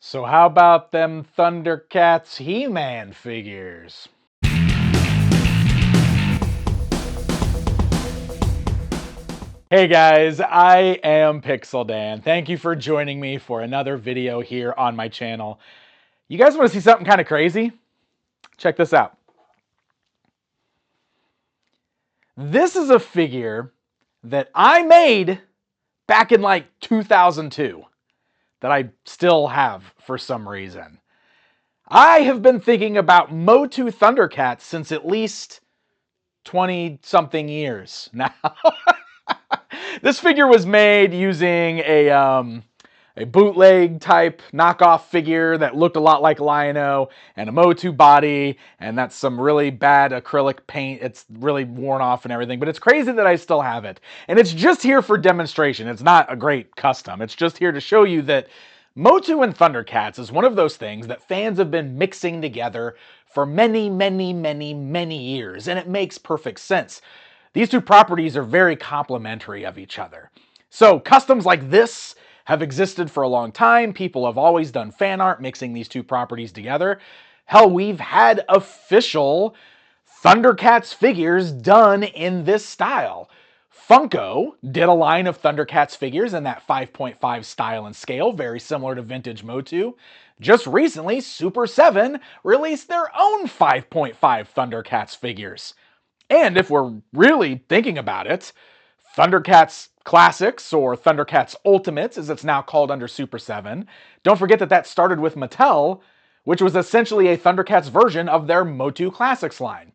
So how about them ThunderCats He-Man figures? Hey guys, I am Pixel Dan. Thank you for joining me for another video here on my channel. You guys want to see something kind of crazy? Check this out. This is a figure that I made back in like 2002 that I still have for some reason. I have been thinking about MOTU ThunderCats since at least 20-something years now. This figure was made using a bootleg type knockoff figure that looked a lot like Lion-O and a MOTU body, and that's some really bad acrylic paint. It's really worn off and everything, but it's crazy that I still have it. And it's just here for demonstration. It's not a great custom. It's just here to show you that MOTU and ThunderCats is one of those things that fans have been mixing together for many, many, many, many years, and it makes perfect sense. These two properties are very complementary of each other. So customs like this have existed for a long time. People have always done fan art mixing these two properties together. Hell, we've had official ThunderCats figures done in this style. Funko did a line of ThunderCats figures in that 5.5 style and scale, very similar to vintage MOTU. Just recently, Super 7 released their own 5.5 ThunderCats figures. And if we're really thinking about it, ThunderCats Classics, or ThunderCats Ultimates, as it's now called under Super 7, don't forget that that started with Mattel, which was essentially a ThunderCats version of their MOTU Classics line.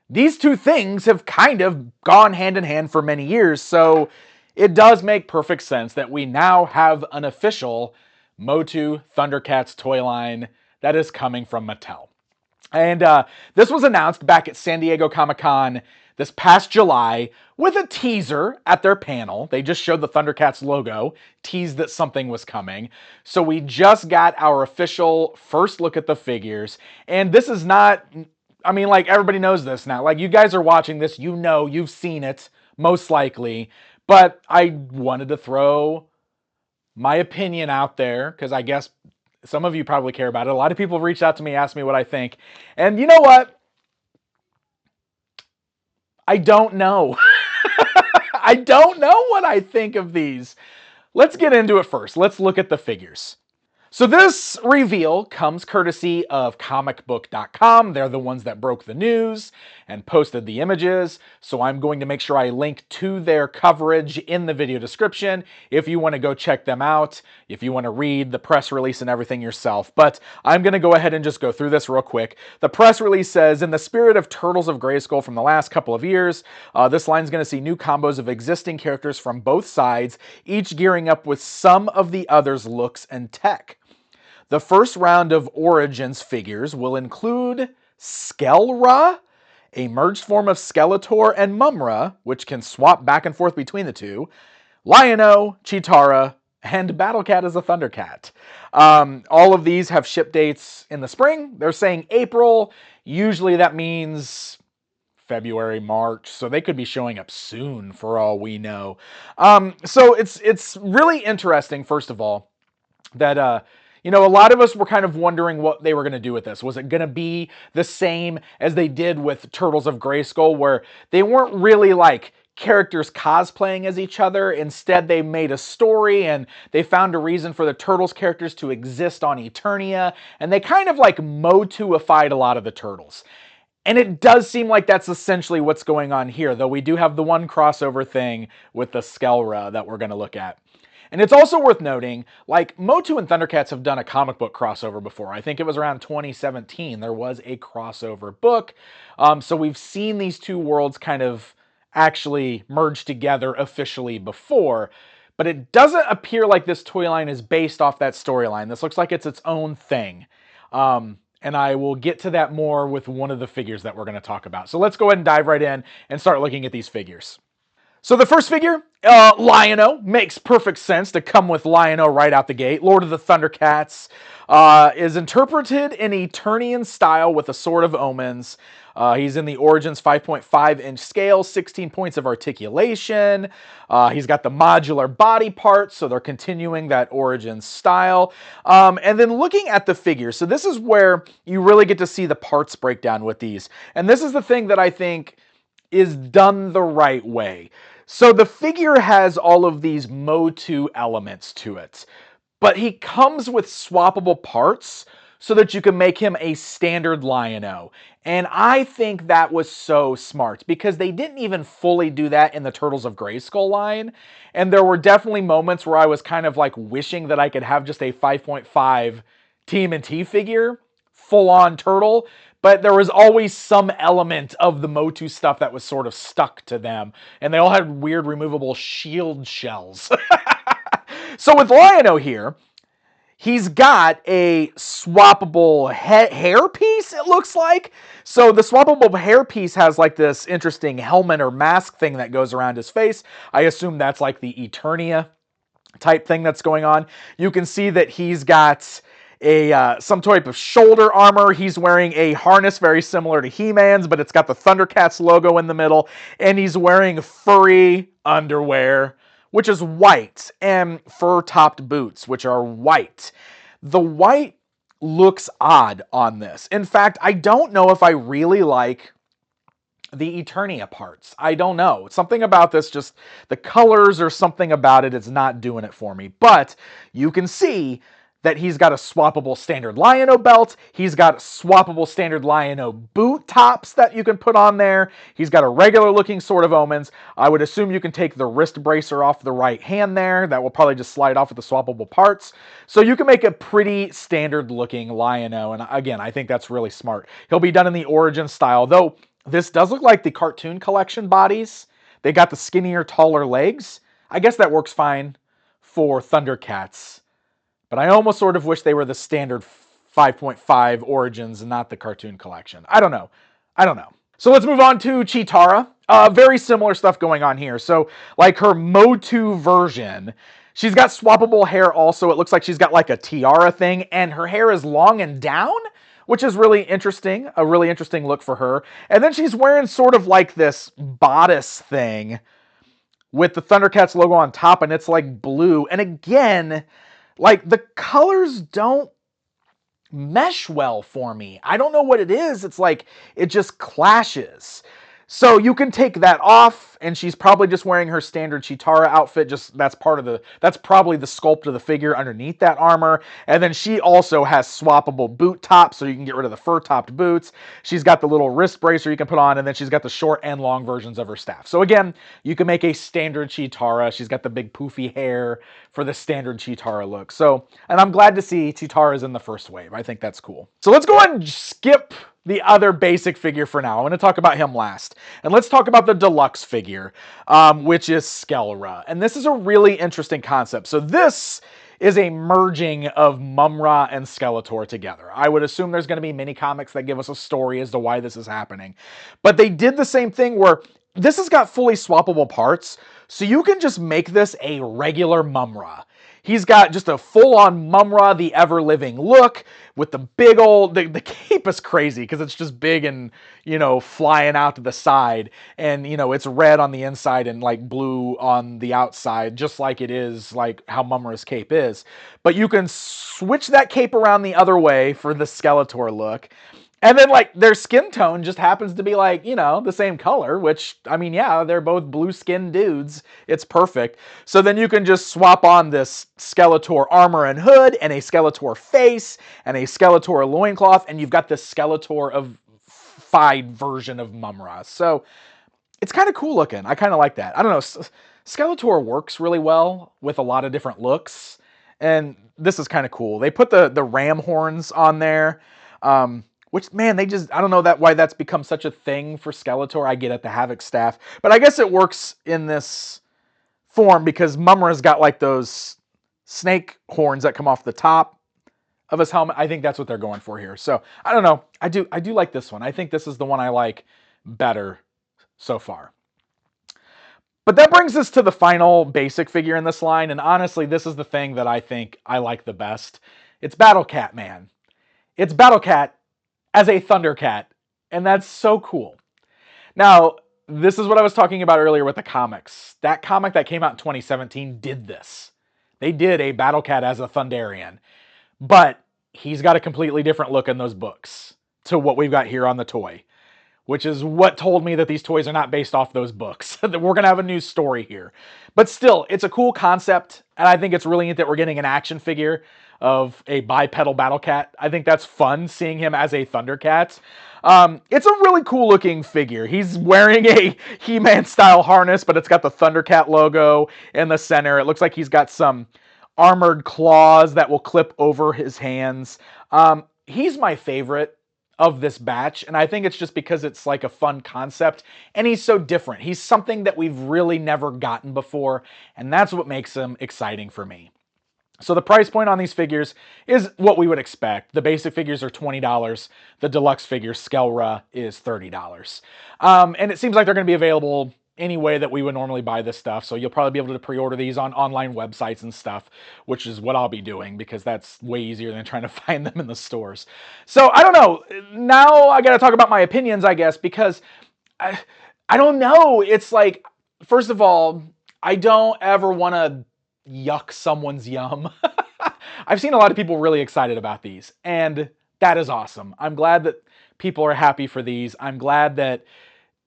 These two things have kind of gone hand in hand for many years, so it does make perfect sense that we now have an official MOTU ThunderCats toy line that is coming from Mattel. And this was announced back at San Diego Comic-Con this past July with a teaser at their panel. They just showed the ThunderCats logo, teased that something was coming. So we just got our official first look at the figures. And this is not, I mean, like, everybody knows this now. Like, you guys are watching this, you know, you've seen it, most likely. But I wanted to throw my opinion out there, because I guess some of you probably care about it. A lot of people have reached out to me, asked me what I think. And you know what? I don't know. I don't know what I think of these. Let's get into it first. Let's look at the figures. So this reveal comes courtesy of comicbook.com. They're the ones that broke the news and posted the images. So I'm going to make sure I link to their coverage in the video description if you want to go check them out, if you want to read the press release and everything yourself. But I'm going to go ahead and just go through this real quick. The press release says, in the spirit of Turtles of Grayskull from the last couple of years, this line is going to see new combos of existing characters from both sides, each gearing up with some of the other's looks and tech. The first round of Origins figures will include Skell-Ra, a merged form of Skeletor and Mumm-Ra, which can swap back and forth between the two, Lion-O, Cheetara, and Battlecat as a ThunderCat. All of these have ship dates in the spring. They're saying April. Usually that means February, March, so they could be showing up soon for all we know. So it's really interesting, first of all, that you know, a lot of us were kind of wondering what they were going to do with this. Was it going to be the same as they did with Turtles of Grayskull, where they weren't really like characters cosplaying as each other? Instead, they made a story and they found a reason for the Turtles characters to exist on Eternia, and they kind of like MOTU-ified a lot of the Turtles. And it does seem like that's essentially what's going on here, though we do have the one crossover thing with the Skell-Ra that we're going to look at. And it's also worth noting, like, MOTU and ThunderCats have done a comic book crossover before. I think it was around 2017. There was a crossover book. So we've seen these two worlds kind of actually merge together officially before. But it doesn't appear like this toy line is based off that storyline. This looks like it's its own thing. And I will get to that more with one of the figures that we're going to talk about. So let's go ahead and dive right in and start looking at these figures. So the first figure, Lion-O, makes perfect sense to come with Lion-O right out the gate. Lord of the ThunderCats is interpreted in Eternian style with a Sword of Omens. He's in the Origins 5.5-inch scale, 16 points of articulation. He's got the modular body parts, so they're continuing that Origins style. And then looking at the figure, so this is where you really get to see the parts breakdown with these. And this is the thing that I think is done the right way. So the figure has all of these MOTU elements to it, but he comes with swappable parts so that you can make him a standard Lion-O. And I think that was so smart because they didn't even fully do that in the Turtles of Grayskull line. And there were definitely moments where I was kind of like wishing that I could have just a 5.5 TMNT figure, full-on turtle, but there was always some element of the MOTU stuff that was sort of stuck to them, and they all had weird removable shield shells. So with Lion-O here, he's got a swappable hair piece, it looks like. So the swappable hair piece has like this interesting helmet or mask thing that goes around his face. I assume that's like the Eternia type thing that's going on. You can see that he's got some type of shoulder armor. He's wearing a harness very similar to He-Man's, but it's got the ThunderCats logo in the middle, and he's wearing furry underwear, which is white, and fur-topped boots, which are white. The white looks odd on this. In fact, I don't know if I really like the Eternia parts. I don't know. Something about this, just the colors or something about it is not doing it for me. But you can see that he's got a swappable standard Lion-O belt. He's got swappable standard Lion-O boot tops that you can put on there. He's got a regular looking Sword of Omens. I would assume you can take the wrist bracer off the right hand there. That will probably just slide off with the swappable parts. So you can make a pretty standard looking Lion-O. And again, I think that's really smart. He'll be done in the Origin style, though this does look like the cartoon collection bodies. They got the skinnier, taller legs. I guess that works fine for ThunderCats. But I almost sort of wish they were the standard 5.5 Origins and not the cartoon collection. I don't know. So let's move on to Cheetara. Very similar stuff going on here. So like her MOTU version, she's got swappable hair also. It looks like she's got like a tiara thing, and her hair is long and down, which is really interesting. A really interesting look for her. And then she's wearing sort of like this bodice thing with the ThunderCats logo on top, and it's like blue. And again, like the colors don't mesh well for me. I don't know what it is. It's like it just clashes. So you can take that off, and she's probably just wearing her standard Cheetara outfit. Just that's probably the sculpt of the figure underneath that armor. And then she also has swappable boot tops, so you can get rid of the fur-topped boots. She's got the little wrist bracer you can put on, and then she's got the short and long versions of her staff. So again, you can make a standard Cheetara. She's got the big poofy hair for the standard Cheetara look. So, and I'm glad to see Cheetara's in the first wave. I think that's cool. So let's go ahead and skip the other basic figure for now. I'm going to talk about him last. And let's talk about the deluxe figure, which is Skell-Ra. And this is a really interesting concept. So this is a merging of Mumm-Ra and Skeletor together. I would assume there's going to be mini comics that give us a story as to why this is happening. But they did the same thing where this has got fully swappable parts, so you can just make this a regular Mumm-Ra. He's got just a full-on Mumm-Ra, the ever-living look with the big old... The cape is crazy because it's just big and, you know, flying out to the side. And, you know, it's red on the inside and, like, blue on the outside, just like it is, like, how Mumm-Ra's cape is. But you can switch that cape around the other way for the Skeletor look. And then, like, their skin tone just happens to be, like, you know, the same color, which, I mean, yeah, they're both blue-skinned dudes. It's perfect. So then you can just swap on this Skeletor armor and hood, and a Skeletor face, and a Skeletor loincloth, and you've got the Skeletor-ified version of Mumm-Ra. So it's kind of cool looking. I kind of like that. I don't know. Skeletor works really well with a lot of different looks, and this is kind of cool. They put the ram horns on there, which, man, they just, I don't know why that's become such a thing for Skeletor. I get it, the Havoc staff. But I guess it works in this form because Mumm-Ra's got like those snake horns that come off the top of his helmet. I think that's what they're going for here. So, I don't know. I do like this one. I think this is the one I like better so far. But that brings us to the final basic figure in this line, and honestly, this is the thing that I think I like the best. It's Battle Cat Man. It's Battle Cat as a ThunderCat, and that's so cool. Now, this is what I was talking about earlier with the comics. That comic that came out in 2017 did this. They did a Battle Cat as a Thunderian, but he's got a completely different look in those books to what we've got here on the toy, which is what told me that these toys are not based off those books. That we're going to have a new story here. But still, it's a cool concept, and I think it's really neat that we're getting an action figure of a bipedal Battle Cat. I think that's fun, seeing him as a ThunderCat. It's a really cool looking figure. He's wearing a He-Man style harness, but it's got the ThunderCat logo in the center. It looks like he's got some armored claws that will clip over his hands. He's my favorite of this batch, and I think it's just because it's like a fun concept, and he's so different. He's something that we've really never gotten before, and that's what makes him exciting for me. So the price point on these figures is what we would expect. The basic figures are $20. The deluxe figure, Skell-Ra, is $30. And it seems like they're going to be available any way that we would normally buy this stuff. So you'll probably be able to pre-order these on online websites and stuff, which is what I'll be doing because that's way easier than trying to find them in the stores. So I don't know. Now I got to talk about my opinions, I guess, because I don't know. It's like, first of all, I don't ever want to yuck someone's yum. I've seen a lot of people really excited about these, and that is awesome. I'm glad that people are happy for these. I'm glad that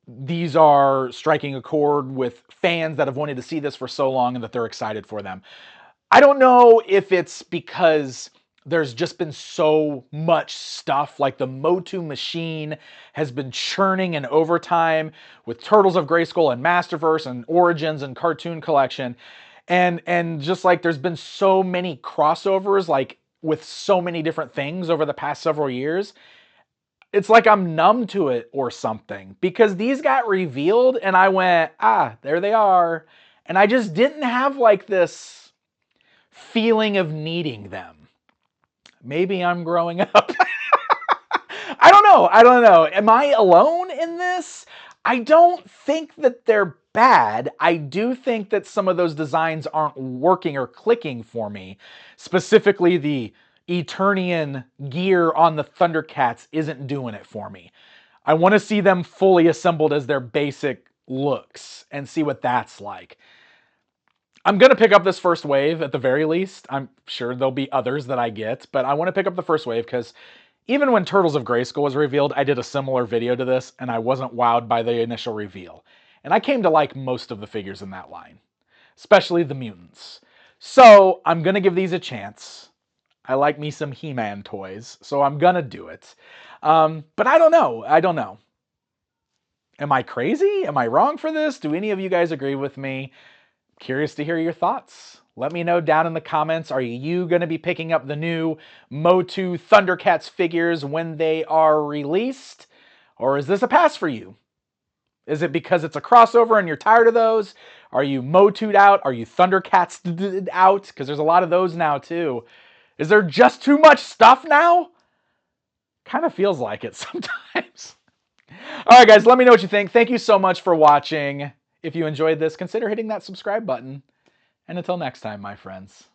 these are striking a chord with fans that have wanted to see this for so long and that they're excited for them. I don't know if it's because there's just been so much stuff, like the MOTU machine has been churning in overtime with Turtles of Grayskull and Masterverse and Origins and Cartoon Collection. And just like there's been so many crossovers, like with so many different things over the past several years, it's like I'm numb to it or something, because these got revealed and I went, there they are. And I just didn't have like this feeling of needing them. Maybe I'm growing up. I don't know. Am I alone in this? I don't think that they're bad. I do think that some of those designs aren't working or clicking for me. Specifically, the Eternian gear on the ThunderCats isn't doing it for me. I want to see them fully assembled as their basic looks and see what that's like. I'm going to pick up this first wave at the very least. I'm sure there'll be others that I get, but I want to pick up the first wave because even when Turtles of Grayskull was revealed, I did a similar video to this and I wasn't wowed by the initial reveal. And I came to like most of the figures in that line, especially the mutants. So I'm going to give these a chance. I like me some He-Man toys, so I'm going to do it. But I don't know. Am I crazy? Am I wrong for this? Do any of you guys agree with me? Curious to hear your thoughts. Let me know down in the comments. Are you going to be picking up the new MOTU ThunderCats figures when they are released? Or is this a pass for you? Is it because it's a crossover and you're tired of those? Are you MOTU'd out? Are you ThunderCats out? Because there's a lot of those now too. Is there just too much stuff now? Kind of feels like it sometimes. All right, guys, let me know what you think. Thank you so much for watching. If you enjoyed this, consider hitting that subscribe button. And until next time, my friends.